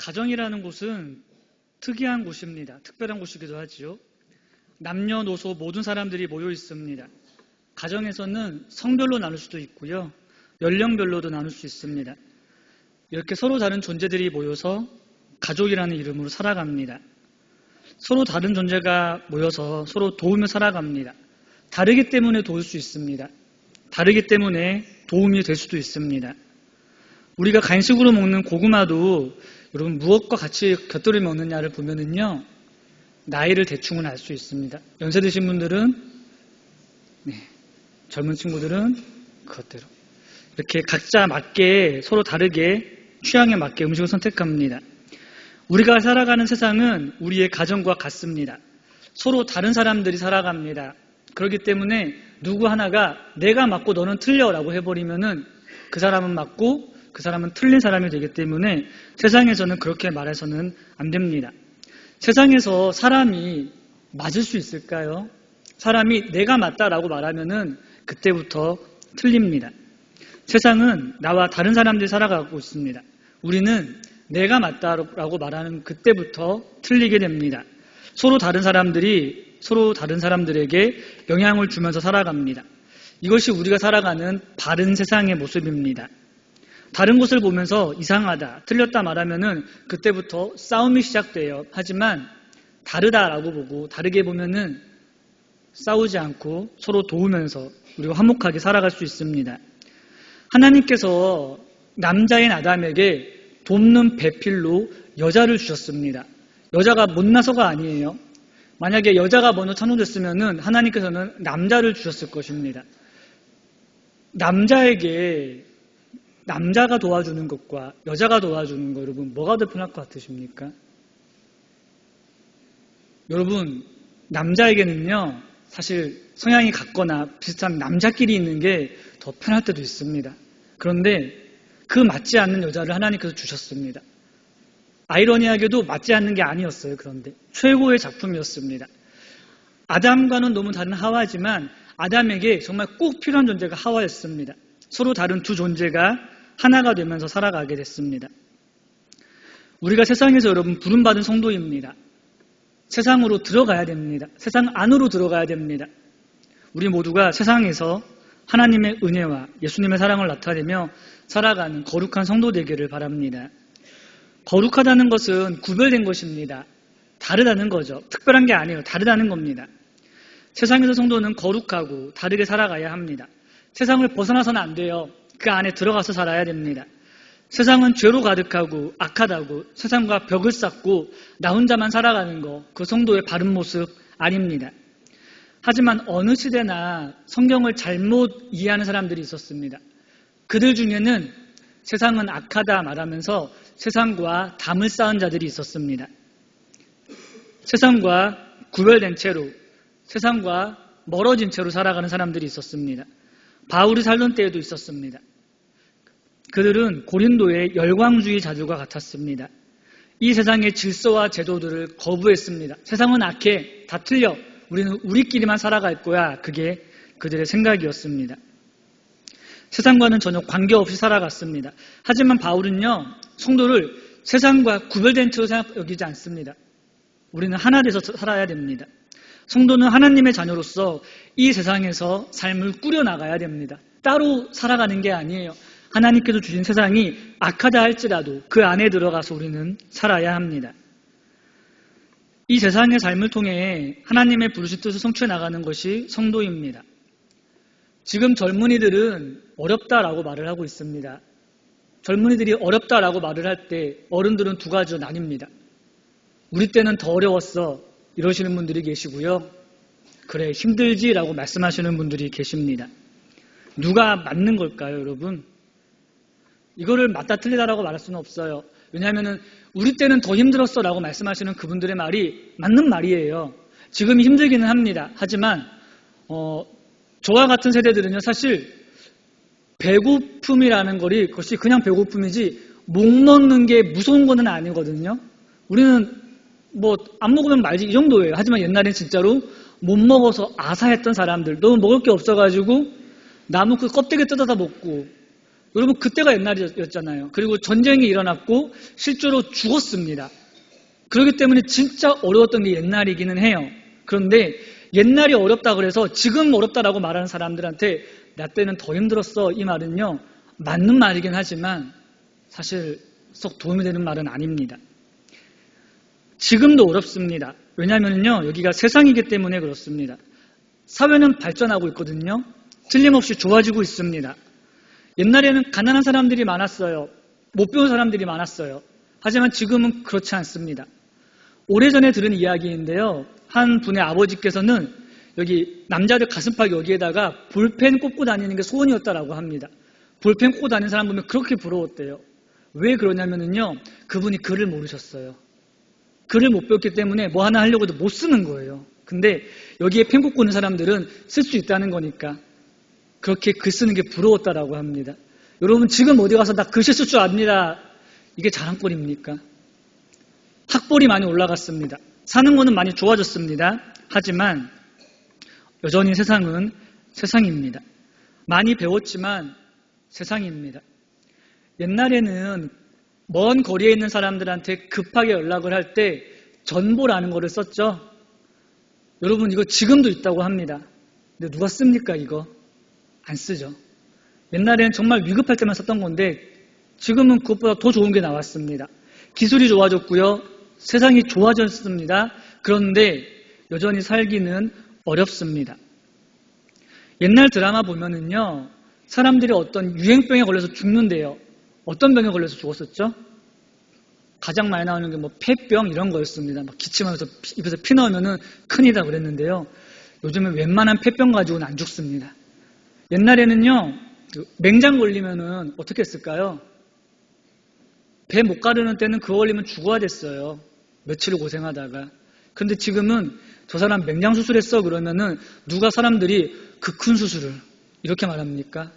가정이라는 곳은 특이한 곳입니다. 특별한 곳이기도 하지요. 남녀노소 모든 사람들이 모여 있습니다. 가정에서는 성별로 나눌 수도 있고요. 연령별로도 나눌 수 있습니다. 이렇게 서로 다른 존재들이 모여서 가족이라는 이름으로 살아갑니다. 서로 다른 존재가 모여서 서로 도우며 살아갑니다. 다르기 때문에 도울 수 있습니다. 다르기 때문에 도움이 될 수도 있습니다. 우리가 간식으로 먹는 고구마도 여러분 무엇과 같이 곁들여 먹느냐를 보면은요, 나이를 대충은 알 수 있습니다. 연세 드신 분들은 젊은 친구들은 그것대로 이렇게 각자 맞게 서로 다르게 취향에 맞게 음식을 선택합니다. 우리가 살아가는 세상은 우리의 가정과 같습니다. 서로 다른 사람들이 살아갑니다. 그렇기 때문에 누구 하나가 내가 맞고 너는 틀려라고 해버리면은 그 사람은 맞고 그 사람은 틀린 사람이 되기 때문에 세상에서는 그렇게 말해서는 안 됩니다. 세상에서 사람이 맞을 수 있을까요? 사람이 내가 맞다라고 말하면은 그때부터 틀립니다. 세상은 나와 다른 사람들이 살아가고 있습니다. 우리는 내가 맞다라고 말하는 그때부터 틀리게 됩니다. 서로 다른 사람들에게 영향을 주면서 살아갑니다. 이것이 우리가 살아가는 바른 세상의 모습입니다. 다른 곳을 보면서 이상하다, 틀렸다 말하면은 그때부터 싸움이 시작돼요. 하지만 다르다라고 보고 다르게 보면은 싸우지 않고 서로 도우면서 우리가 화목하게 살아갈 수 있습니다. 하나님께서 남자인 아담에게 돕는 배필로 여자를 주셨습니다. 여자가 못나서가 아니에요. 만약에 여자가 먼저 창조됐으면은 하나님께서는 남자를 주셨을 것입니다. 남자가 도와주는 것과 여자가 도와주는 것, 여러분 뭐가 더 편할 것 같으십니까? 여러분, 남자에게는요 사실 성향이 같거나 비슷한 남자끼리 있는 게 더 편할 때도 있습니다. 그런데 그 맞지 않는 여자를 하나님께서 주셨습니다. 아이러니하게도 맞지 않는 게 아니었어요. 그런데 최고의 작품이었습니다. 아담과는 너무 다른 하와지만 아담에게 정말 꼭 필요한 존재가 하와였습니다. 서로 다른 두 존재가 하나가 되면서 살아가게 됐습니다. 우리가 세상에서 여러분 부름받은 성도입니다. 세상으로 들어가야 됩니다. 세상 안으로 들어가야 됩니다. 우리 모두가 세상에서 하나님의 은혜와 예수님의 사랑을 나타내며 살아가는 거룩한 성도 되기를 바랍니다. 거룩하다는 것은 구별된 것입니다. 다르다는 거죠. 특별한 게 아니에요. 다르다는 겁니다. 세상에서 성도는 거룩하고 다르게 살아가야 합니다. 세상을 벗어나서는 안 돼요. 그 안에 들어가서 살아야 됩니다. 세상은 죄로 가득하고 악하다고 세상과 벽을 쌓고 나 혼자만 살아가는 거, 그 성도의 바른 모습 아닙니다. 하지만 어느 시대나 성경을 잘못 이해하는 사람들이 있었습니다. 그들 중에는 세상은 악하다 말하면서 세상과 담을 쌓은 자들이 있었습니다. 세상과 구별된 채로, 세상과 멀어진 채로 살아가는 사람들이 있었습니다. 바울이 살던 때에도 있었습니다. 그들은 고린도의 열광주의 자들과 같았습니다. 이 세상의 질서와 제도들을 거부했습니다. 세상은 악해, 다 틀려, 우리는 우리끼리만 살아갈 거야. 그게 그들의 생각이었습니다. 세상과는 전혀 관계없이 살아갔습니다. 하지만 바울은요, 성도를 세상과 구별된 채로 여기지 않습니다. 우리는 하나 돼서 살아야 됩니다. 성도는 하나님의 자녀로서 이 세상에서 삶을 꾸려나가야 됩니다. 따로 살아가는 게 아니에요. 하나님께서 주신 세상이 악하다 할지라도 그 안에 들어가서 우리는 살아야 합니다. 이 세상의 삶을 통해 하나님의 부르신 뜻을 성취해 나가는 것이 성도입니다. 지금 젊은이들은 어렵다라고 말을 하고 있습니다. 젊은이들이 어렵다라고 말을 할 때 어른들은 두 가지로 나뉩니다. 우리 때는 더 어려웠어 이러시는 분들이 계시고요. 그래 힘들지라고 말씀하시는 분들이 계십니다. 누가 맞는 걸까요, 여러분? 이거를 맞다 틀리다라고 말할 수는 없어요. 왜냐하면 우리 때는 더 힘들었어라고 말씀하시는 그분들의 말이 맞는 말이에요. 지금이 힘들기는 합니다. 하지만 저와 같은 세대들은요, 사실 배고픔이라는 것이 그냥 배고픔이지 목 넣는 게 무서운 거는 아니거든요. 우리는 안 먹으면 말지 이 정도예요. 하지만 옛날엔 진짜로 못 먹어서 아사했던 사람들, 너무 먹을 게 없어가지고 나무 그 껍데기 뜯어다 먹고 여러분 그때가 옛날이었잖아요. 그리고 전쟁이 일어났고 실제로 죽었습니다. 그렇기 때문에 진짜 어려웠던 게 옛날이기는 해요. 그런데 옛날이 어렵다 그래서 지금 어렵다라고 말하는 사람들한테 나 때는 더 힘들었어 이 말은요 맞는 말이긴 하지만 사실 썩 도움이 되는 말은 아닙니다. 지금도 어렵습니다. 왜냐하면요 여기가 세상이기 때문에 그렇습니다. 사회는 발전하고 있거든요. 틀림없이 좋아지고 있습니다. 옛날에는 가난한 사람들이 많았어요. 못 배운 사람들이 많았어요. 하지만 지금은 그렇지 않습니다. 오래전에 들은 이야기인데요. 한 분의 아버지께서는 여기 남자들 가슴팍 여기에다가 볼펜 꽂고 다니는 게 소원이었다라고 합니다. 볼펜 꽂고 다니는 사람 보면 그렇게 부러웠대요. 왜 그러냐면요. 그분이 글을 모르셨어요. 글을 못 배웠기 때문에 뭐 하나 하려고 해도 못 쓰는 거예요. 근데 여기에 펜 꽂고 있는 사람들은 쓸 수 있다는 거니까 그렇게 글 쓰는 게 부러웠다라고 합니다. 여러분 지금 어디 가서 나 글씨 쓸 줄 압니다. 이게 자랑거리입니까? 학벌이 많이 올라갔습니다. 사는 거는 많이 좋아졌습니다. 하지만 여전히 세상은 세상입니다. 많이 배웠지만 세상입니다. 옛날에는 먼 거리에 있는 사람들한테 급하게 연락을 할 때 전보라는 거를 썼죠. 여러분 이거 지금도 있다고 합니다. 근데 누가 씁니까 이거? 안 쓰죠. 옛날에는 정말 위급할 때만 썼던 건데 지금은 그것보다 더 좋은 게 나왔습니다. 기술이 좋아졌고요. 세상이 좋아졌습니다. 그런데 여전히 살기는 어렵습니다. 옛날 드라마 보면은요. 사람들이 어떤 유행병에 걸려서 죽는데요. 어떤 병에 걸려서 죽었었죠? 가장 많이 나오는 게 뭐 폐병 이런 거였습니다. 막 기침하면서 입에서 피 나오면은 큰이다 그랬는데요. 요즘은 웬만한 폐병 가지고는 안 죽습니다. 옛날에는요. 맹장 걸리면은 어떻게 했을까요? 배 못 가르는 때는 그거 걸리면 죽어야 됐어요. 며칠 고생하다가. 근데 지금은 저 사람 맹장 수술했어 그러면은 누가 사람들이 그 큰 수술을 이렇게 말합니까?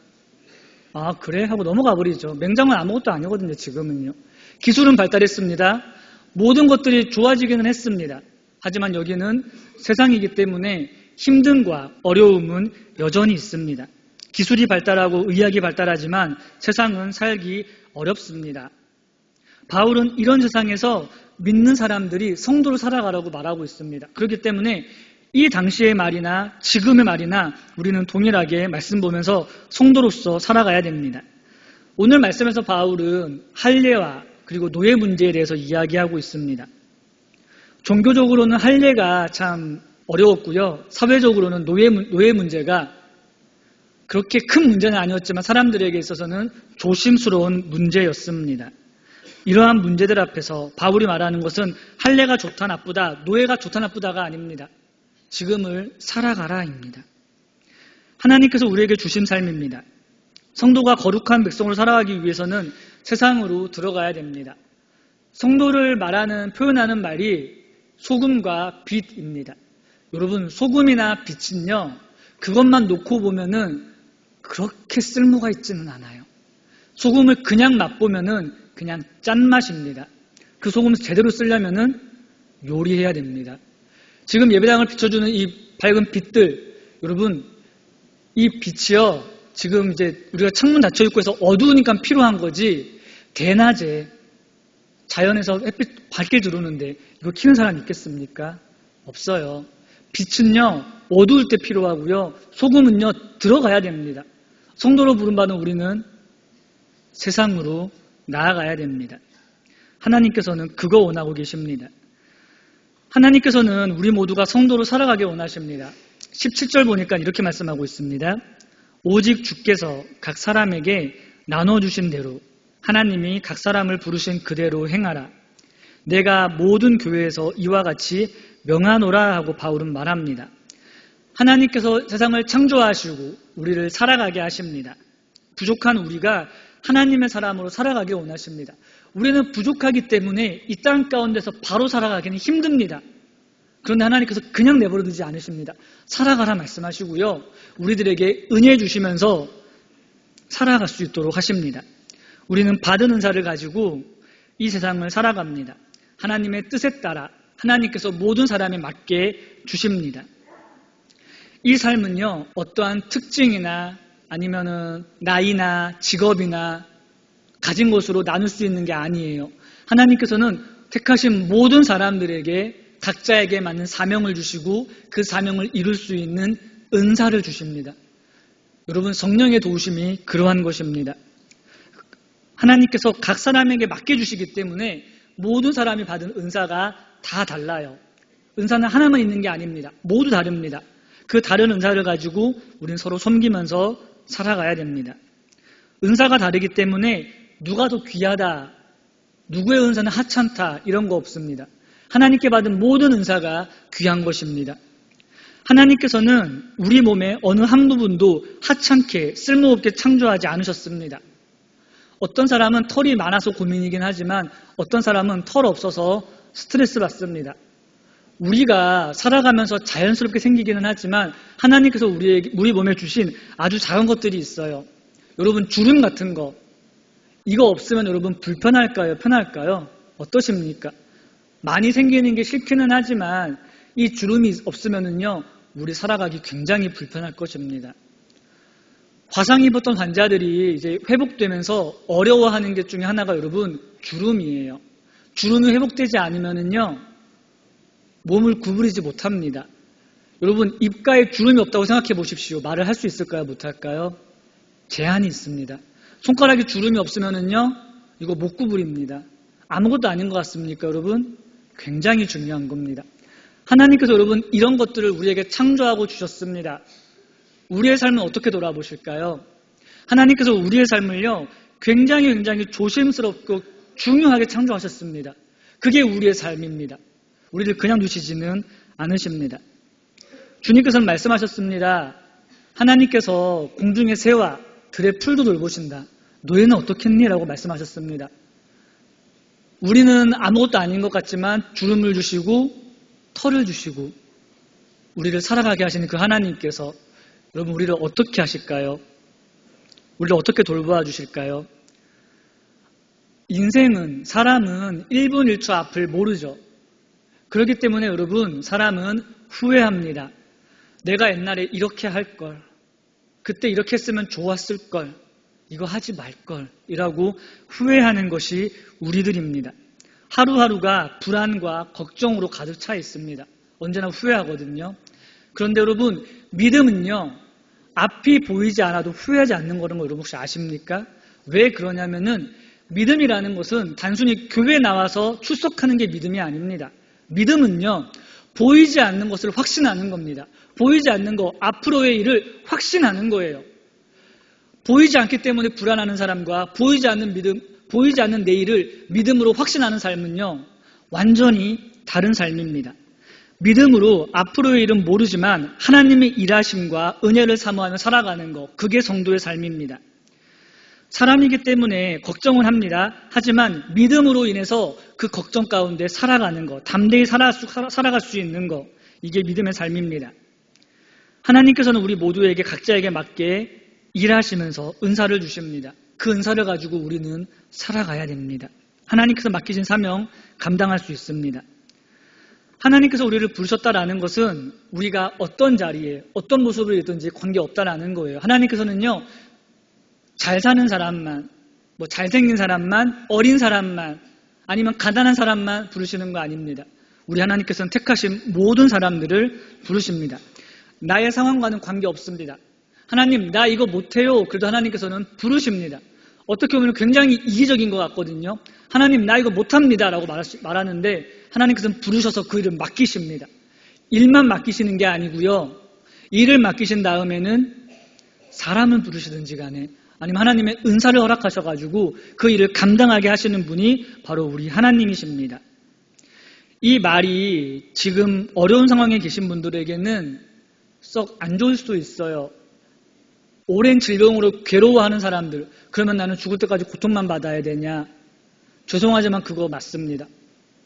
아 그래? 하고 넘어가 버리죠. 맹장은 아무것도 아니거든요. 지금은요. 기술은 발달했습니다. 모든 것들이 좋아지기는 했습니다. 하지만 여기는 세상이기 때문에 힘듦과 어려움은 여전히 있습니다. 기술이 발달하고 의학이 발달하지만 세상은 살기 어렵습니다. 바울은 이런 세상에서 믿는 사람들이 성도로 살아가라고 말하고 있습니다. 그렇기 때문에 이 당시의 말이나 지금의 말이나 우리는 동일하게 말씀 보면서 성도로서 살아가야 됩니다. 오늘 말씀에서 바울은 할례와 그리고 노예 문제에 대해서 이야기하고 있습니다. 종교적으로는 할례가 참 어려웠고요. 사회적으로는 노예 문제가 그렇게 큰 문제는 아니었지만 사람들에게 있어서는 조심스러운 문제였습니다. 이러한 문제들 앞에서 바울이 말하는 것은 할례가 좋다 나쁘다, 노예가 좋다 나쁘다가 아닙니다. 지금을 살아가라입니다. 하나님께서 우리에게 주신 삶입니다. 성도가 거룩한 백성으로 살아가기 위해서는 세상으로 들어가야 됩니다. 성도를 표현하는 말이 소금과 빛입니다. 여러분 소금이나 빛은요 그것만 놓고 보면은 그렇게 쓸모가 있지는 않아요. 소금을 그냥 맛보면은 그냥 짠맛입니다. 그 소금을 제대로 쓰려면은 요리해야 됩니다. 지금 예배당을 비춰주는 이 밝은 빛들, 여러분 이 빛이요 지금 이제 우리가 창문 닫혀있고 해서 어두우니까 필요한 거지 대낮에 자연에서 햇빛 밝게 들어오는데 이거 키는 사람 있겠습니까? 없어요. 빛은요 어두울 때 필요하고요 소금은요 들어가야 됩니다. 성도로 부름받은 우리는 세상으로 나아가야 됩니다. 하나님께서는 그거 원하고 계십니다. 하나님께서는 우리 모두가 성도로 살아가게 원하십니다. 17절 보니까 이렇게 말씀하고 있습니다. 오직 주께서 각 사람에게 나눠주신 대로 하나님이 각 사람을 부르신 그대로 행하라. 내가 모든 교회에서 이와 같이 명하노라 하고 바울은 말합니다. 하나님께서 세상을 창조하시고 우리를 살아가게 하십니다. 부족한 우리가 하나님의 사람으로 살아가길 원하십니다. 우리는 부족하기 때문에 이 땅 가운데서 바로 살아가기는 힘듭니다. 그런데 하나님께서 그냥 내버려 두지 않으십니다. 살아가라 말씀하시고요. 우리들에게 은혜 주시면서 살아갈 수 있도록 하십니다. 우리는 받은 은사를 가지고 이 세상을 살아갑니다. 하나님의 뜻에 따라 하나님께서 모든 사람에 맞게 주십니다. 이 삶은요, 어떠한 특징이나 아니면은 나이나 직업이나 가진 것으로 나눌 수 있는 게 아니에요. 하나님께서는 택하신 모든 사람들에게 각자에게 맞는 사명을 주시고 그 사명을 이룰 수 있는 은사를 주십니다. 여러분, 성령의 도우심이 그러한 것입니다. 하나님께서 각 사람에게 맡겨주시기 때문에 모든 사람이 받은 은사가 다 달라요. 은사는 하나만 있는 게 아닙니다. 모두 다릅니다. 그 다른 은사를 가지고 우리는 서로 섬기면서 살아가야 됩니다. 은사가 다르기 때문에 누가 더 귀하다, 누구의 은사는 하찮다 이런 거 없습니다. 하나님께 받은 모든 은사가 귀한 것입니다. 하나님께서는 우리 몸의 어느 한 부분도 하찮게 쓸모없게 창조하지 않으셨습니다. 어떤 사람은 털이 많아서 고민이긴 하지만 어떤 사람은 털 없어서 스트레스 받습니다. 우리가 살아가면서 자연스럽게 생기기는 하지만 하나님께서 우리 몸에 주신 아주 작은 것들이 있어요. 여러분, 주름 같은 거, 이거 없으면 여러분 불편할까요? 편할까요? 어떠십니까? 많이 생기는 게 싫기는 하지만 이 주름이 없으면은요, 우리 살아가기 굉장히 불편할 것입니다. 화상 입었던 환자들이 이제 회복되면서 어려워하는 게 중에 하나가 여러분 주름이에요. 주름이 회복되지 않으면은요, 몸을 구부리지 못합니다. 여러분, 입가에 주름이 없다고 생각해 보십시오. 말을 할 수 있을까요? 못할까요? 제한이 있습니다. 손가락에 주름이 없으면은요, 이거 못 구부립니다. 아무것도 아닌 것 같습니까, 여러분? 굉장히 중요한 겁니다. 하나님께서 여러분 이런 것들을 우리에게 창조하고 주셨습니다. 우리의 삶은 어떻게 돌아보실까요? 하나님께서 우리의 삶을요, 굉장히 조심스럽고 중요하게 창조하셨습니다. 그게 우리의 삶입니다. 우리를 그냥 두시지는 않으십니다. 주님께서는 말씀하셨습니다. 하나님께서 공중의 새와 들의 풀도 돌보신다. 너희는 어떻겠니? 라고 말씀하셨습니다. 우리는 아무것도 아닌 것 같지만 주름을 주시고 털을 주시고 우리를 살아가게 하시는 그 하나님께서 여러분 우리를 어떻게 하실까요? 우리를 어떻게 돌보아 주실까요? 사람은 1분 1초 앞을 모르죠. 그렇기 때문에 여러분, 사람은 후회합니다. 내가 옛날에 이렇게 할 걸, 그때 이렇게 했으면 좋았을 걸, 이거 하지 말 걸 이라고 후회하는 것이 우리들입니다. 하루하루가 불안과 걱정으로 가득 차 있습니다. 언제나 후회하거든요. 그런데 여러분, 믿음은요, 앞이 보이지 않아도 후회하지 않는 거라는 거 여러분 혹시 아십니까? 왜 그러냐면은 믿음이라는 것은 단순히 교회에 나와서 출석하는 게 믿음이 아닙니다. 믿음은요, 보이지 않는 것을 확신하는 겁니다. 보이지 않는 거, 앞으로의 일을 확신하는 거예요. 보이지 않기 때문에 불안하는 사람과 보이지 않는 내일을 믿음으로 확신하는 삶은요, 완전히 다른 삶입니다. 믿음으로 앞으로의 일은 모르지만 하나님의 일하심과 은혜를 사모하며 살아가는 것, 그게 성도의 삶입니다. 사람이기 때문에 걱정을 합니다. 하지만 믿음으로 인해서 그 걱정 가운데 살아가는 것, 담대히 살아갈 수 있는 것, 이게 믿음의 삶입니다. 하나님께서는 우리 모두에게 각자에게 맞게 일하시면서 은사를 주십니다. 그 은사를 가지고 우리는 살아가야 됩니다. 하나님께서 맡기신 사명 감당할 수 있습니다. 하나님께서 우리를 부르셨다라는 것은 우리가 어떤 자리에 어떤 모습으로 있든지 관계없다라는 거예요. 하나님께서는요, 잘 사는 사람만, 잘생긴 사람만, 어린 사람만, 아니면 가난한 사람만 부르시는 거 아닙니다. 우리 하나님께서는 택하신 모든 사람들을 부르십니다. 나의 상황과는 관계없습니다. 하나님, 나 이거 못해요. 그래도 하나님께서는 부르십니다. 어떻게 보면 굉장히 이기적인 것 같거든요. 하나님, 나 이거 못합니다. 라고 말하는데 하나님께서는 부르셔서 그 일을 맡기십니다. 일만 맡기시는 게 아니고요. 일을 맡기신 다음에는 사람을 부르시든지 간에 아니면 하나님의 은사를 허락하셔가지고 그 일을 감당하게 하시는 분이 바로 우리 하나님이십니다. 이 말이 지금 어려운 상황에 계신 분들에게는 썩 안 좋을 수도 있어요. 오랜 질병으로 괴로워하는 사람들, 그러면 나는 죽을 때까지 고통만 받아야 되냐? 죄송하지만 그거 맞습니다.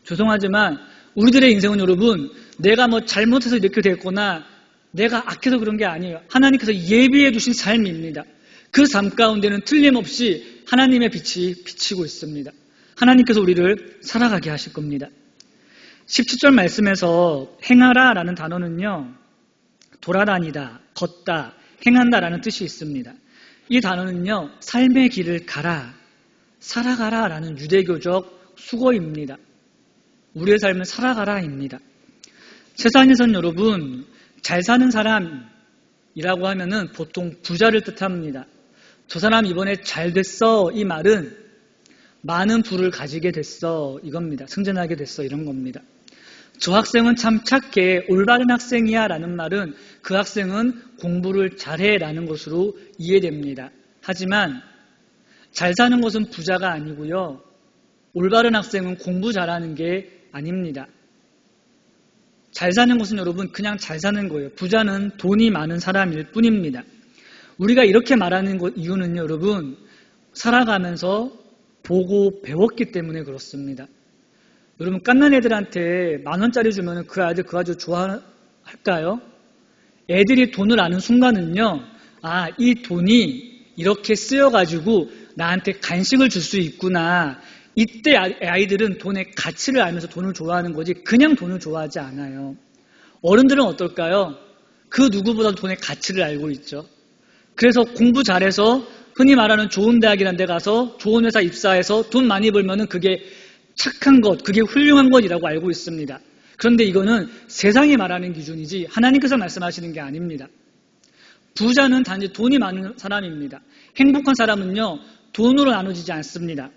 죄송하지만 우리들의 인생은 여러분, 내가 잘못해서 이렇게 됐거나 내가 악해서 그런 게 아니에요. 하나님께서 예비해 두신 삶입니다. 그 삶 가운데는 틀림없이 하나님의 빛이 비치고 있습니다. 하나님께서 우리를 살아가게 하실 겁니다. 17절 말씀에서 행하라 라는 단어는요, 돌아다니다, 걷다, 행한다 라는 뜻이 있습니다. 이 단어는요, 삶의 길을 가라, 살아가라 라는 유대교적 수거입니다. 우리의 삶을 살아가라입니다. 세상에선 여러분, 잘 사는 사람이라고 하면은 보통 부자를 뜻합니다. 저 사람 이번에 잘 됐어, 이 말은 많은 부를 가지게 됐어, 이겁니다. 승진하게 됐어, 이런 겁니다. 저 학생은 참 착해, 올바른 학생이야 라는 말은 그 학생은 공부를 잘해 라는 것으로 이해됩니다. 하지만 잘 사는 것은 부자가 아니고요, 올바른 학생은 공부 잘하는 게 아닙니다. 잘 사는 것은 여러분 그냥 잘 사는 거예요. 부자는 돈이 많은 사람일 뿐입니다. 우리가 이렇게 말하는 이유는 여러분, 살아가면서 보고 배웠기 때문에 그렇습니다. 여러분, 갓난 애들한테 10,000원짜리 주면 그 아이들 그 아주 좋아할까요? 애들이 돈을 아는 순간은요, 아, 이 돈이 이렇게 쓰여가지고 나한테 간식을 줄 수 있구나. 이때 아이들은 돈의 가치를 알면서 돈을 좋아하는 거지 그냥 돈을 좋아하지 않아요. 어른들은 어떨까요? 그 누구보다도 돈의 가치를 알고 있죠. 그래서 공부 잘해서 흔히 말하는 좋은 대학이라는 데 가서 좋은 회사 입사해서 돈 많이 벌면은 그게 착한 것, 그게 훌륭한 것이라고 알고 있습니다. 그런데 이거는 세상이 말하는 기준이지 하나님께서 말씀하시는 게 아닙니다. 부자는 단지 돈이 많은 사람입니다. 행복한 사람은요, 돈으로 나눠지지 않습니다.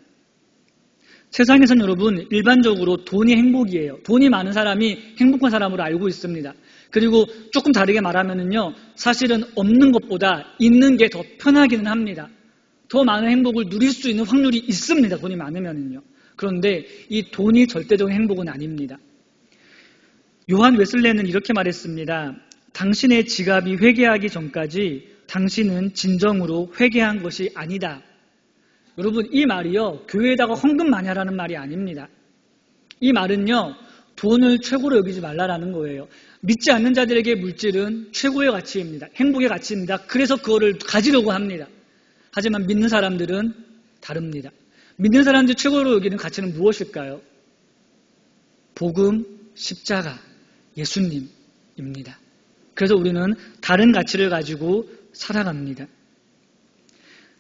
세상에선 여러분 일반적으로 돈이 행복이에요. 돈이 많은 사람이 행복한 사람으로 알고 있습니다. 그리고 조금 다르게 말하면은요, 사실은 없는 것보다 있는 게 더 편하기는 합니다. 더 많은 행복을 누릴 수 있는 확률이 있습니다. 돈이 많으면은요. 그런데 이 돈이 절대적인 행복은 아닙니다. 요한 웨슬레는 이렇게 말했습니다. 당신의 지갑이 회개하기 전까지 당신은 진정으로 회개한 것이 아니다. 여러분, 이 말이요, 교회에다가 헌금 많이 하라는 말이 아닙니다. 이 말은요, 돈을 최고로 여기지 말라라는 거예요. 믿지 않는 자들에게 물질은 최고의 가치입니다. 행복의 가치입니다. 그래서 그거를 가지려고 합니다. 하지만 믿는 사람들은 다릅니다. 믿는 사람들이 최고로 여기는 가치는 무엇일까요? 복음, 십자가, 예수님입니다. 그래서 우리는 다른 가치를 가지고 살아갑니다.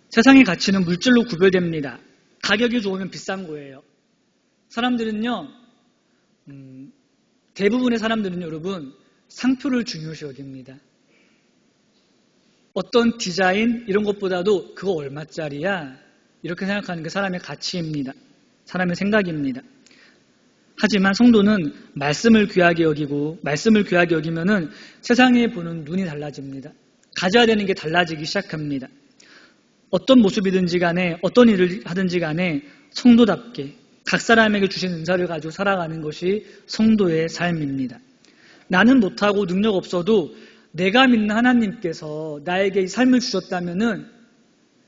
세상의 가치는 물질로 구별됩니다. 가격이 좋으면 비싼 거예요. 사람들은요, 대부분의 사람들은 여러분, 상표를 중요시 여깁니다. 어떤 디자인, 이런 것보다도 그거 얼마짜리야? 이렇게 생각하는 게 사람의 가치입니다. 사람의 생각입니다. 하지만 성도는 말씀을 귀하게 여기고, 말씀을 귀하게 여기면은 세상에 보는 눈이 달라집니다. 가져야 되는 게 달라지기 시작합니다. 어떤 모습이든지 간에 어떤 일을 하든지 간에 성도답게 각 사람에게 주신 은사를 가지고 살아가는 것이 성도의 삶입니다. 나는 못하고 능력 없어도 내가 믿는 하나님께서 나에게 이 삶을 주셨다면은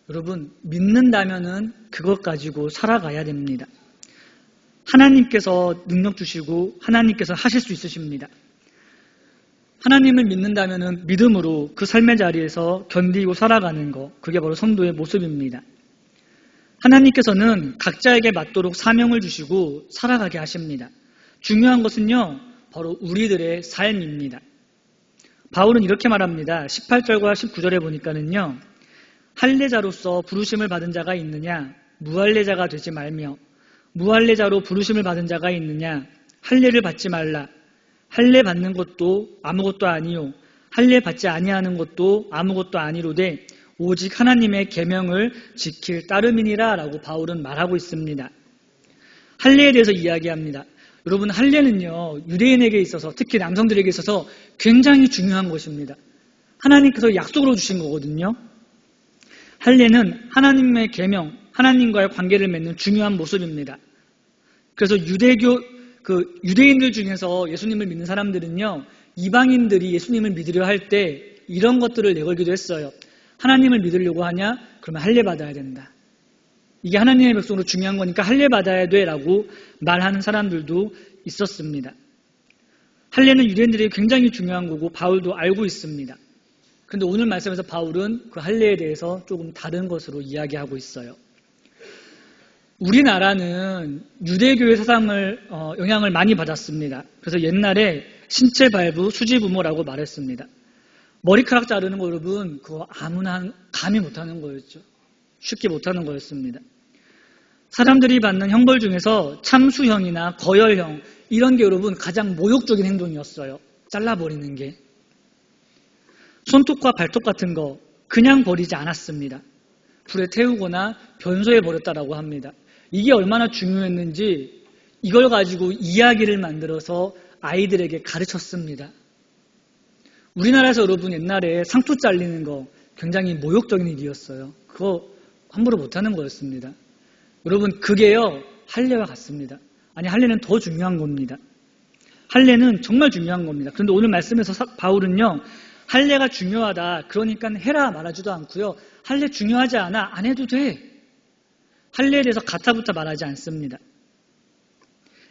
여러분 믿는다면은 그것 가지고 살아가야 됩니다. 하나님께서 능력 주시고 하나님께서 하실 수 있으십니다. 하나님을 믿는다면 믿음으로 그 삶의 자리에서 견디고 살아가는 것, 그게 바로 성도의 모습입니다. 하나님께서는 각자에게 맞도록 사명을 주시고 살아가게 하십니다. 중요한 것은요, 바로 우리들의 삶입니다. 바울은 이렇게 말합니다. 18절과 19절에 보니까는요, 할례자로서 부르심을 받은 자가 있느냐, 무할례자가 되지 말며, 무할례자로 부르심을 받은 자가 있느냐, 할례를 받지 말라. 할례 받는 것도 아무것도 아니요 할례 받지 아니하는 것도 아무것도 아니로되 오직 하나님의 계명을 지킬 따름이니라 라고 바울은 말하고 있습니다. 할례에 대해서 이야기합니다. 여러분, 할례는요, 유대인에게 있어서, 특히 남성들에게 있어서 굉장히 중요한 것입니다. 하나님께서 약속으로 주신 거거든요. 할례는 하나님의 계명, 하나님과의 관계를 맺는 중요한 모습입니다. 그래서 유대인들 중에서 예수님을 믿는 사람들은요, 이방인들이 예수님을 믿으려 할 때 이런 것들을 내걸기도 했어요. 하나님을 믿으려고 하냐? 그러면 할례 받아야 된다. 이게 하나님의 백성으로 중요한 거니까 할례 받아야 돼 라고 말하는 사람들도 있었습니다. 할례는 유대인들에게 굉장히 중요한 거고 바울도 알고 있습니다. 그런데 오늘 말씀에서 바울은 그 할례에 대해서 조금 다른 것으로 이야기하고 있어요. 우리나라는 유대교의 사상을 영향을 많이 받았습니다. 그래서 옛날에 신체 발부, 수지 부모라고 말했습니다. 머리카락 자르는 거 여러분, 그거 아무나 감히 못하는 거였죠. 쉽게 못하는 거였습니다. 사람들이 받는 형벌 중에서 참수형이나 거열형, 이런 게 여러분 가장 모욕적인 행동이었어요. 잘라버리는 게. 손톱과 발톱 같은 거 그냥 버리지 않았습니다. 불에 태우거나 변소해 버렸다라고 합니다. 이게 얼마나 중요했는지 이걸 가지고 이야기를 만들어서 아이들에게 가르쳤습니다. 우리나라에서 여러분 옛날에 상투 잘리는 거 굉장히 모욕적인 일이었어요. 그거 함부로 못하는 거였습니다. 여러분 그게요 할례와 같습니다. 아니 할례는 더 중요한 겁니다. 할례는 정말 중요한 겁니다. 그런데 오늘 말씀에서 바울은요 할례가 중요하다 그러니까 해라 말하지도 않고요. 할례 중요하지 않아 안 해도 돼. 할례에 대해서 가타부타 말하지 않습니다.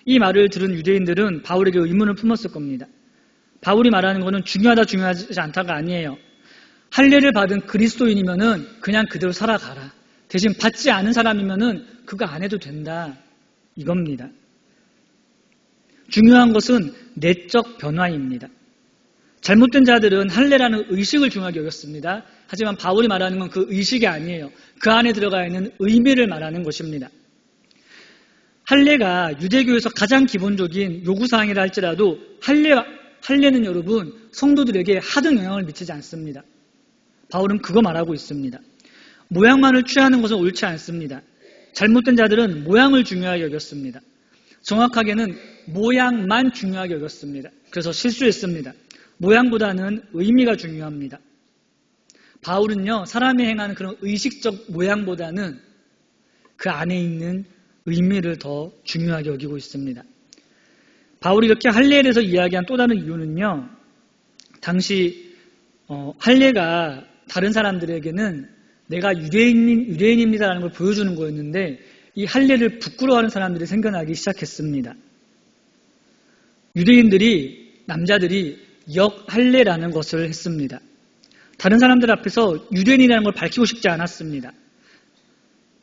이 말을 들은 유대인들은 바울에게 의문을 품었을 겁니다. 바울이 말하는 것은 중요하다 중요하지 않다가 아니에요. 할례를 받은 그리스도인이면은 그냥 그대로 살아가라. 대신 받지 않은 사람이면은 그거 안 해도 된다. 이겁니다. 중요한 것은 내적 변화입니다. 잘못된 자들은 할례라는 의식을 중요하게 여겼습니다. 하지만 바울이 말하는 건 그 의식이 아니에요. 그 안에 들어가 있는 의미를 말하는 것입니다. 할례가 유대교에서 가장 기본적인 요구사항이라 할지라도 할례는 여러분 성도들에게 하등 영향을 미치지 않습니다. 바울은 그거 말하고 있습니다. 모양만을 취하는 것은 옳지 않습니다. 잘못된 자들은 모양을 중요하게 여겼습니다. 정확하게는 모양만 중요하게 여겼습니다. 그래서 실수했습니다. 모양보다는 의미가 중요합니다. 바울은요 사람이 행하는 그런 의식적 모양보다는 그 안에 있는 의미를 더 중요하게 여기고 있습니다. 바울이 이렇게 할례에 대해서 이야기한 또 다른 이유는요 당시 할례가 다른 사람들에게는 내가 유대인입니다라는 걸 보여주는 거였는데 이 할례를 부끄러워하는 사람들이 생겨나기 시작했습니다. 유대인들이 남자들이 역할례라는 것을 했습니다. 다른 사람들 앞에서 유대인이라는 걸 밝히고 싶지 않았습니다.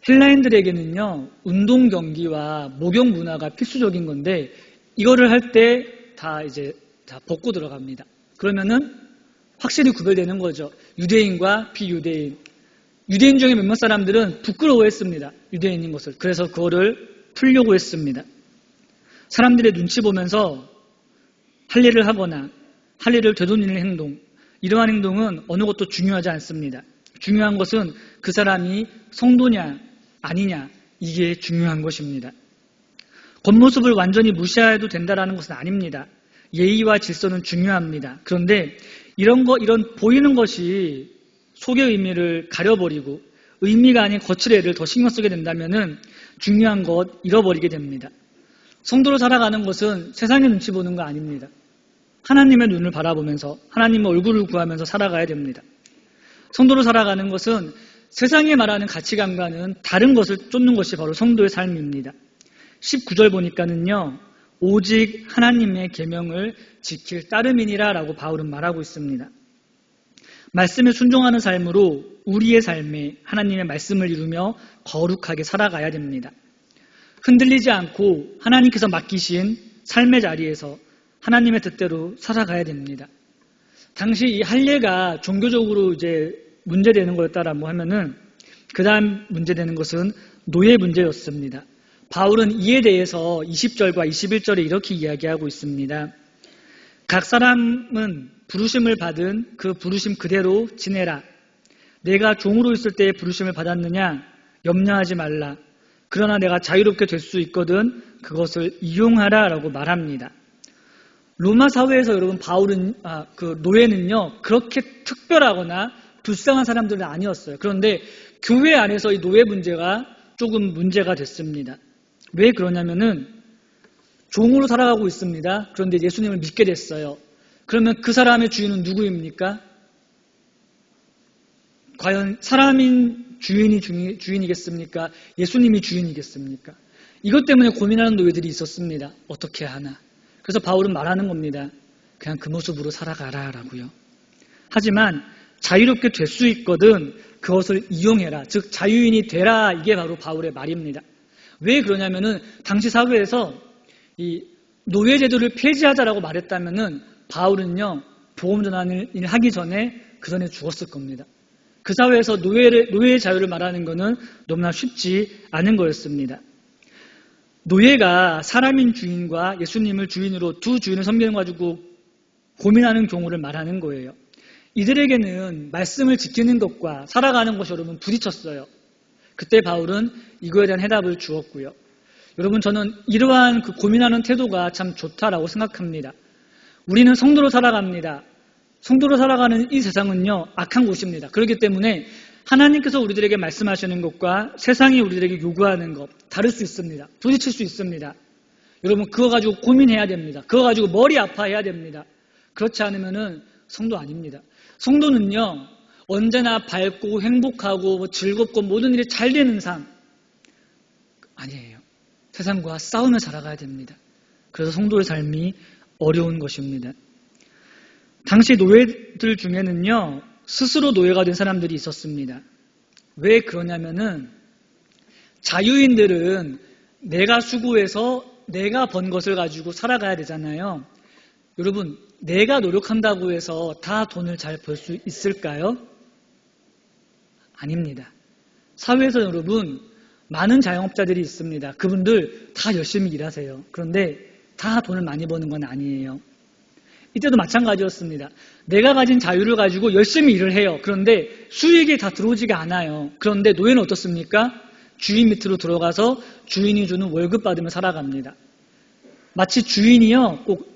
헬라인들에게는요 운동 경기와 목욕 문화가 필수적인 건데 이거를 할 때 다 벗고 들어갑니다. 그러면은 확실히 구별되는 거죠. 유대인과 비유대인. 유대인 중에 몇몇 사람들은 부끄러워했습니다. 유대인인 것을. 그래서 그거를 풀려고 했습니다. 사람들의 눈치 보면서 할례를 하거나 할례를 되돌리는 행동, 이러한 행동은 어느 것도 중요하지 않습니다. 중요한 것은 그 사람이 성도냐 아니냐, 이게 중요한 것입니다. 겉모습을 완전히 무시해도 된다는 것은 아닙니다. 예의와 질서는 중요합니다. 그런데 이런 보이는 것이 속의 의미를 가려버리고 의미가 아닌 거칠의 애를 더 신경 쓰게 된다면 중요한 것 잃어버리게 됩니다. 성도로 살아가는 것은 세상의 눈치 보는 거 아닙니다. 하나님의 눈을 바라보면서 하나님의 얼굴을 구하면서 살아가야 됩니다. 성도로 살아가는 것은 세상에 말하는 가치관과는 다른 것을 쫓는 것이 바로 성도의 삶입니다. 19절 보니까는요, 오직 하나님의 계명을 지킬 따름이니라 라고 바울은 말하고 있습니다. 말씀에 순종하는 삶으로 우리의 삶에 하나님의 말씀을 이루며 거룩하게 살아가야 됩니다. 흔들리지 않고 하나님께서 맡기신 삶의 자리에서 하나님의 뜻대로 살아가야 됩니다. 당시 이 할례가 종교적으로 이제 문제되는 거였다라고 하면은 그 다음 문제되는 것은 노예 문제였습니다. 바울은 이에 대해서 20절과 21절에 이렇게 이야기하고 있습니다. 각 사람은 부르심을 받은 그 부르심 그대로 지내라. 내가 종으로 있을 때의 부르심을 받았느냐? 염려하지 말라. 그러나 내가 자유롭게 될 수 있거든 그것을 이용하라 라고 말합니다. 로마 사회에서 여러분 그 노예는요 그렇게 특별하거나 불쌍한 사람들은 아니었어요. 그런데 교회 안에서 이 노예 문제가 조금 문제가 됐습니다. 왜 그러냐면은 종으로 살아가고 있습니다. 그런데 예수님을 믿게 됐어요. 그러면 그 사람의 주인은 누구입니까? 과연 사람인 주인이겠습니까? 예수님이 주인이겠습니까? 이것 때문에 고민하는 노예들이 있었습니다. 어떻게 하나? 그래서 바울은 말하는 겁니다. 그냥 그 모습으로 살아가라 라고요. 하지만 자유롭게 될 수 있거든 그것을 이용해라. 즉 자유인이 되라. 이게 바로 바울의 말입니다. 왜 그러냐면은 당시 사회에서 이 노예 제도를 폐지하자라고 말했다면은 바울은요 복음 전환을 하기 전에 그 전에 죽었을 겁니다. 그 사회에서 노예의 자유를 말하는 것은 너무나 쉽지 않은 거였습니다. 노예가 사람인 주인과 예수님을 주인으로 두 주인을 섬기는 거 가지고 고민하는 경우를 말하는 거예요. 이들에게는 말씀을 지키는 것과 살아가는 것이 여러분 부딪혔어요. 그때 바울은 이거에 대한 해답을 주었고요. 여러분, 저는 이러한 그 고민하는 태도가 참 좋다라고 생각합니다. 우리는 성도로 살아갑니다. 성도로 살아가는 이 세상은요, 악한 곳입니다. 그렇기 때문에 하나님께서 우리들에게 말씀하시는 것과 세상이 우리들에게 요구하는 것 다를 수 있습니다. 부딪힐 수 있습니다. 여러분, 그거 가지고 고민해야 됩니다. 그거 가지고 머리 아파해야 됩니다. 그렇지 않으면은 성도 아닙니다. 성도는요, 언제나 밝고 행복하고 즐겁고 모든 일이 잘 되는 삶 아니에요. 세상과 싸우며 살아가야 됩니다. 그래서 성도의 삶이 어려운 것입니다. 당시 노예들 중에는요, 스스로 노예가 된 사람들이 있었습니다. 왜 그러냐면은 자유인들은 내가 수고해서 내가 번 것을 가지고 살아가야 되잖아요. 여러분, 내가 노력한다고 해서 다 돈을 잘 벌 수 있을까요? 아닙니다. 사회에서 여러분, 많은 자영업자들이 있습니다. 그분들 다 열심히 일하세요. 그런데 다 돈을 많이 버는 건 아니에요. 이때도 마찬가지였습니다. 내가 가진 자유를 가지고 열심히 일을 해요. 그런데 수익이 다 들어오지가 않아요. 그런데 노예는 어떻습니까? 주인 밑으로 들어가서 주인이 주는 월급 받으며 살아갑니다. 마치 주인이요, 꼭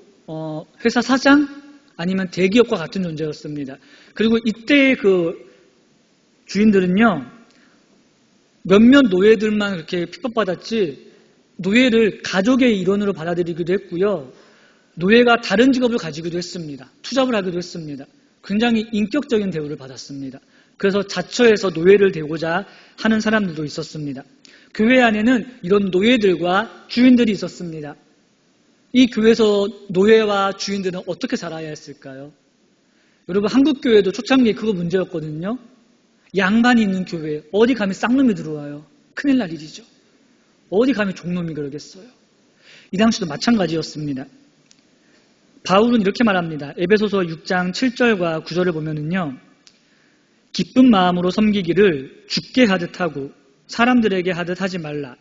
회사 사장 아니면 대기업과 같은 존재였습니다. 그리고 이때 그 주인들은요, 몇몇 노예들만 그렇게 핍박받았지 노예를 가족의 일원으로 받아들이기도 했고요. 노예가 다른 직업을 가지기도 했습니다. 투잡을 하기도 했습니다. 굉장히 인격적인 대우를 받았습니다. 그래서 자처해서 노예를 대고자 하는 사람들도 있었습니다. 교회 안에는 이런 노예들과 주인들이 있었습니다. 이 교회에서 노예와 주인들은 어떻게 살아야 했을까요? 여러분, 한국 교회도 초창기에 그거 문제였거든요. 양반이 있는 교회, 어디 가면 쌍놈이 들어와요. 큰일 날 일이죠. 어디 가면 종놈이 그러겠어요. 이 당시도 마찬가지였습니다. 바울은 이렇게 말합니다. 에베소서 6장 7절과 9절을 보면은요, 기쁜 마음으로 섬기기를 주께 하듯 하고 사람들에게 하듯 하지 말라.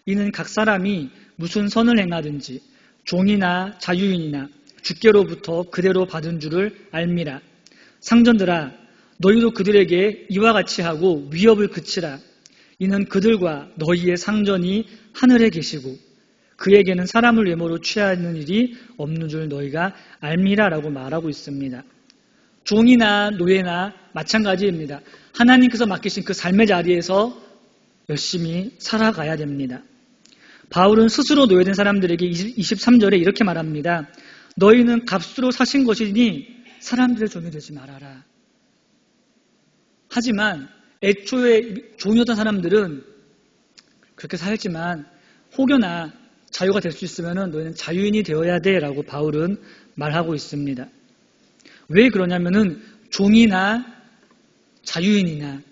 이는 각 사람이 무슨 선을 행하든지 종이나 자유인이나 주께로부터 그대로 받은 줄을 알미라. 상전들아, 너희도 그들에게 이와 같이 하고 위협을 그치라. 이는 그들과 너희의 상전이 하늘에 계시고 그에게는 사람을 외모로 취하는 일이 없는 줄 너희가 알미라라고 말하고 있습니다. 종이나 노예나 마찬가지입니다. 하나님께서 맡기신 그 삶의 자리에서 열심히 살아가야 됩니다. 바울은 스스로 노예된 사람들에게 23절에 이렇게 말합니다. 너희는 값으로 사신 것이니 사람들의 종이 되지 말아라. 하지만 애초에 종이었던 사람들은 그렇게 살지만 혹여나 자유가 될 수 있으면 너희는 자유인이 되어야 돼 라고 바울은 말하고 있습니다. 왜 그러냐면은 종이나 자유인이나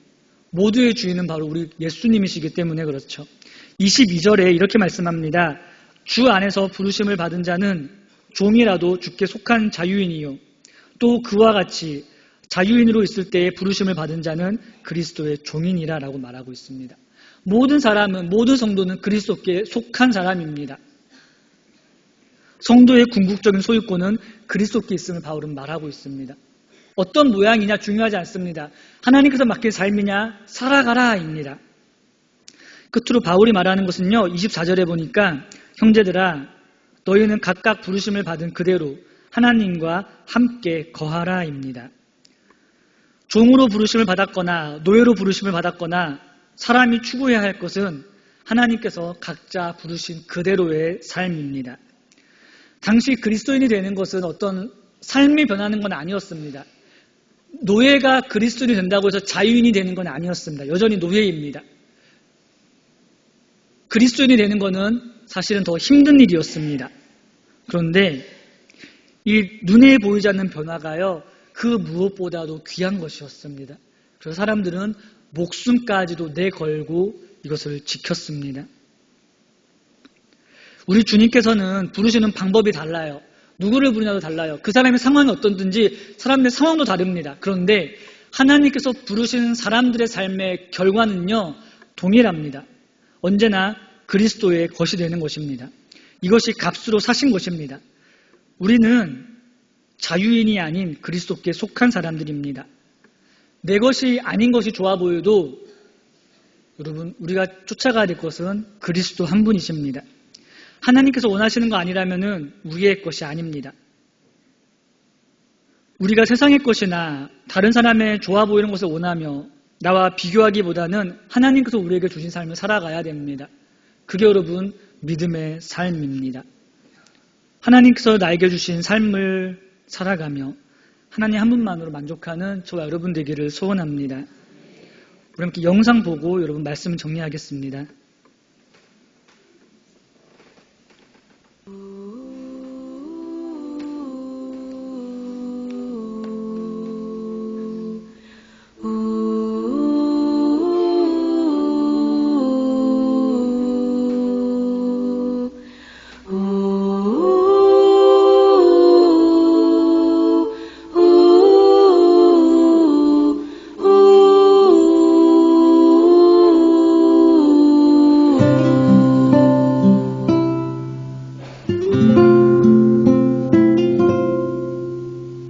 모두의 주인은 바로 우리 예수님이시기 때문에 그렇죠. 22절에 이렇게 말씀합니다. 주 안에서 부르심을 받은 자는 종이라도 주께 속한 자유인이요. 또 그와 같이 자유인으로 있을 때에 부르심을 받은 자는 그리스도의 종인이라 라고 말하고 있습니다. 모든 사람은, 모든 성도는 그리스도께 속한 사람입니다. 성도의 궁극적인 소유권은 그리스도께 있음을 바울은 말하고 있습니다. 어떤 모양이냐 중요하지 않습니다. 하나님께서 맡긴 삶이냐 살아가라입니다. 끝으로 바울이 말하는 것은요, 24절에 보니까 형제들아 너희는 각각 부르심을 받은 그대로 하나님과 함께 거하라입니다. 종으로 부르심을 받았거나 노예로 부르심을 받았거나 사람이 추구해야 할 것은 하나님께서 각자 부르신 그대로의 삶입니다. 당시 그리스도인이 되는 것은 어떤 삶이 변하는 건 아니었습니다. 노예가 그리스도인이 된다고 해서 자유인이 되는 건 아니었습니다. 여전히 노예입니다. 그리스도인이 되는 것은 사실은 더 힘든 일이었습니다. 그런데 이 눈에 보이지 않는 변화가요, 그 무엇보다도 귀한 것이었습니다. 그래서 사람들은 목숨까지도 내걸고 이것을 지켰습니다. 우리 주님께서는 부르시는 방법이 달라요. 누구를 부르냐도 달라요. 그 사람의 상황이 어떤든지 사람들의 상황도 다릅니다. 그런데 하나님께서 부르시는 사람들의 삶의 결과는요, 동일합니다. 언제나 그리스도의 것이 되는 것입니다. 이것이 값으로 사신 것입니다. 우리는 자유인이 아닌 그리스도께 속한 사람들입니다. 내 것이 아닌 것이 좋아 보여도 여러분, 우리가 쫓아가야 될 것은 그리스도 한 분이십니다. 하나님께서 원하시는 거 아니라면 우리의 것이 아닙니다. 우리가 세상의 것이나 다른 사람의 좋아 보이는 것을 원하며 나와 비교하기보다는 하나님께서 우리에게 주신 삶을 살아가야 됩니다. 그게 여러분 믿음의 삶입니다. 하나님께서 나에게 주신 삶을 살아가며 하나님 한 분만으로 만족하는 저와 여러분 되기를 소원합니다. 우리 함께 영상 보고 여러분 말씀 정리하겠습니다.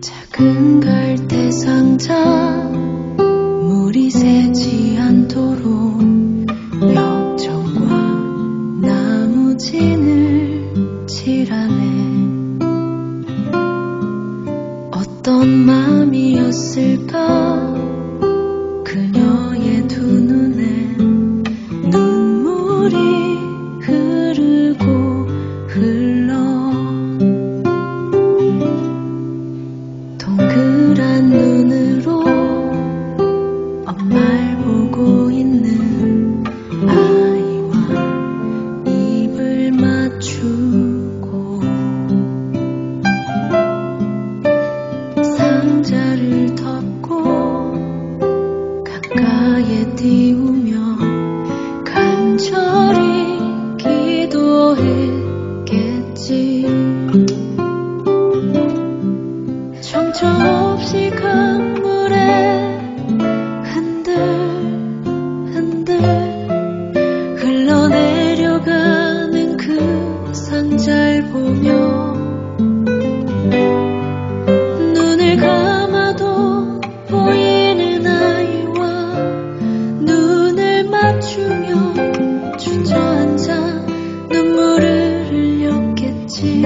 작은 갈대 상자 물이 새지 않도록 역청과 나무진을 칠하네. 어떤 마음이었을까 그녀의 두 눈에 눈물이 흐르고 흘러 동그란 눈으로 엄마를 보고 있는 아이와 입을 맞추고 상자를 덮고 가까이에 띄우며 간절히 기도했겠지. 정처 없이 강물에 흔들흔들 흘러내려가는 그 상자를 보며 눈을 감아도 보이는 아이와 눈을 맞추며 주저앉아 눈물을 흘렸겠지.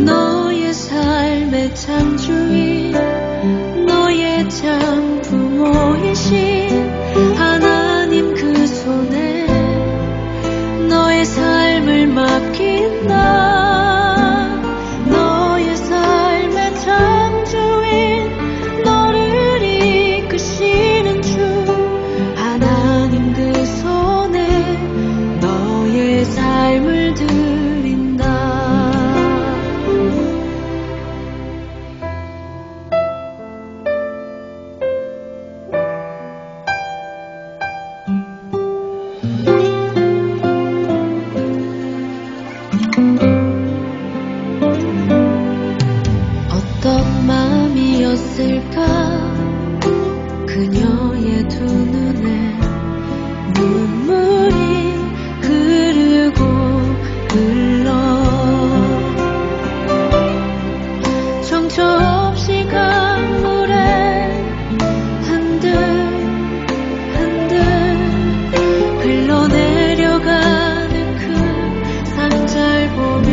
너의 삶의 창조인 너의 참 부모이신 하나님 그 손에 너의 삶을 맡긴다. 너의 삶의 창조인 너를 이끄시는 주 하나님 그 손에 너의 삶을 드린다. 어떤 마음이었을까 그녀의 두 눈에 눈물이 흐르고 흘러 정처 없이 강물에 흔들흔들 흘러내려가는 그 상자를 보며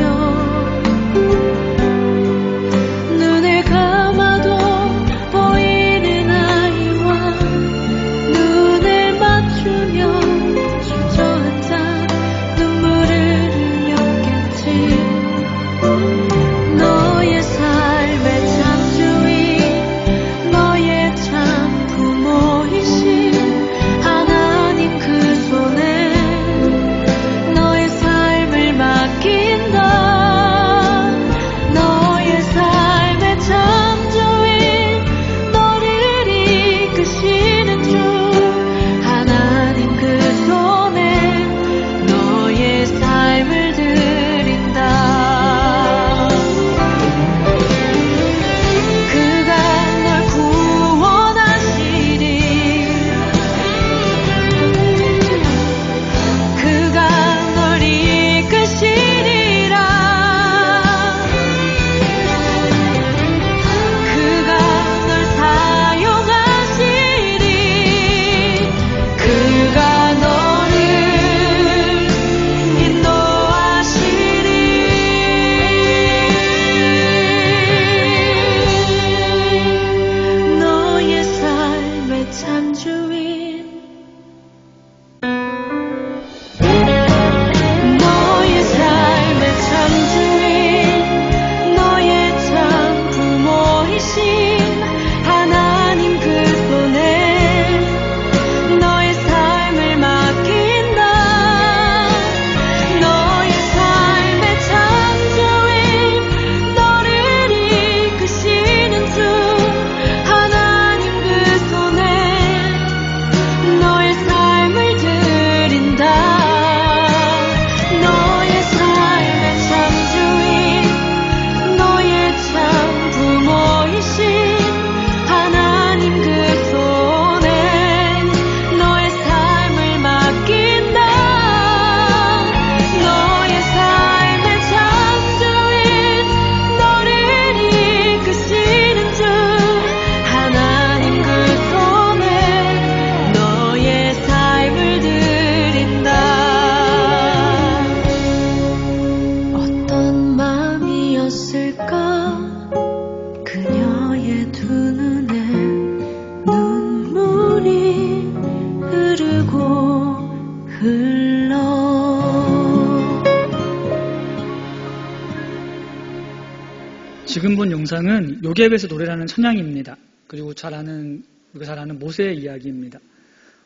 지금 본 영상은 요셉에서 노래라는 찬양입니다. 그리고 우리가 잘 아는 모세의 이야기입니다.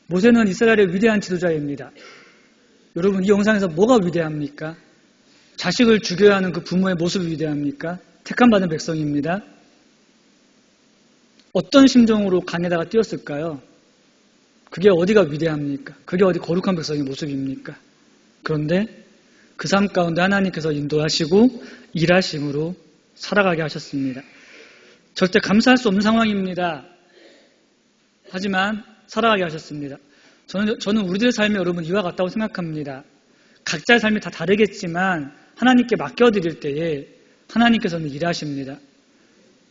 모세는 이스라엘의 위대한 지도자입니다. 여러분, 이 영상에서 뭐가 위대합니까? 자식을 죽여야 하는 그 부모의 모습이 위대합니까? 택함받은 백성입니다. 어떤 심정으로 강에다가 뛰었을까요? 그게 어디가 위대합니까? 그게 어디 거룩한 백성의 모습입니까? 그런데 그 삶 가운데 하나님께서 인도하시고 일하심으로 살아가게 하셨습니다. 절대 감사할 수 없는 상황입니다. 하지만 살아가게 하셨습니다. 저는 우리들의 삶이 여러분 이와 같다고 생각합니다. 각자의 삶이 다 다르겠지만 하나님께 맡겨드릴 때에 하나님께서는 일하십니다.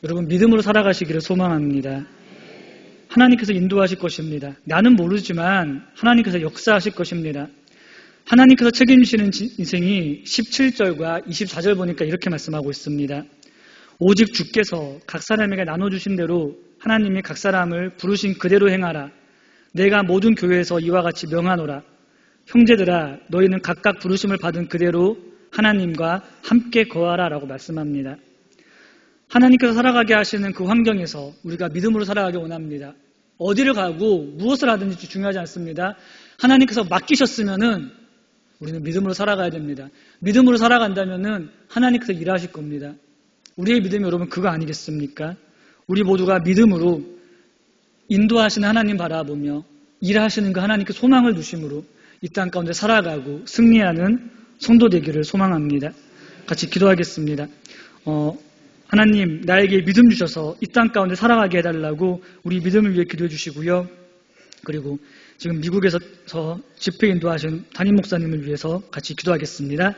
여러분 믿음으로 살아가시기를 소망합니다. 하나님께서 인도하실 것입니다. 나는 모르지만 하나님께서 역사하실 것입니다. 하나님께서 책임지시는 인생이 17절과 24절 보니까 이렇게 말씀하고 있습니다. 오직 주께서 각 사람에게 나눠주신 대로 하나님이 각 사람을 부르신 그대로 행하라. 내가 모든 교회에서 이와 같이 명하노라. 형제들아 너희는 각각 부르심을 받은 그대로 하나님과 함께 거하라 라고 말씀합니다. 하나님께서 살아가게 하시는 그 환경에서 우리가 믿음으로 살아가기 원합니다. 어디를 가고 무엇을 하든지 중요하지 않습니다. 하나님께서 맡기셨으면은 우리는 믿음으로 살아가야 됩니다. 믿음으로 살아간다면은 하나님께서 일하실 겁니다. 우리의 믿음이 여러분 그거 아니겠습니까? 우리 모두가 믿음으로 인도하시는 하나님 바라보며 일하시는 그 하나님께 소망을 두심으로 이 땅 가운데 살아가고 승리하는 성도 되기를 소망합니다. 같이 기도하겠습니다. 하나님 나에게 믿음 주셔서 이 땅 가운데 살아가게 해달라고 우리 믿음을 위해 기도해 주시고요. 그리고 지금 미국에서 집회 인도하신 담임 목사님을 위해서 같이 기도하겠습니다.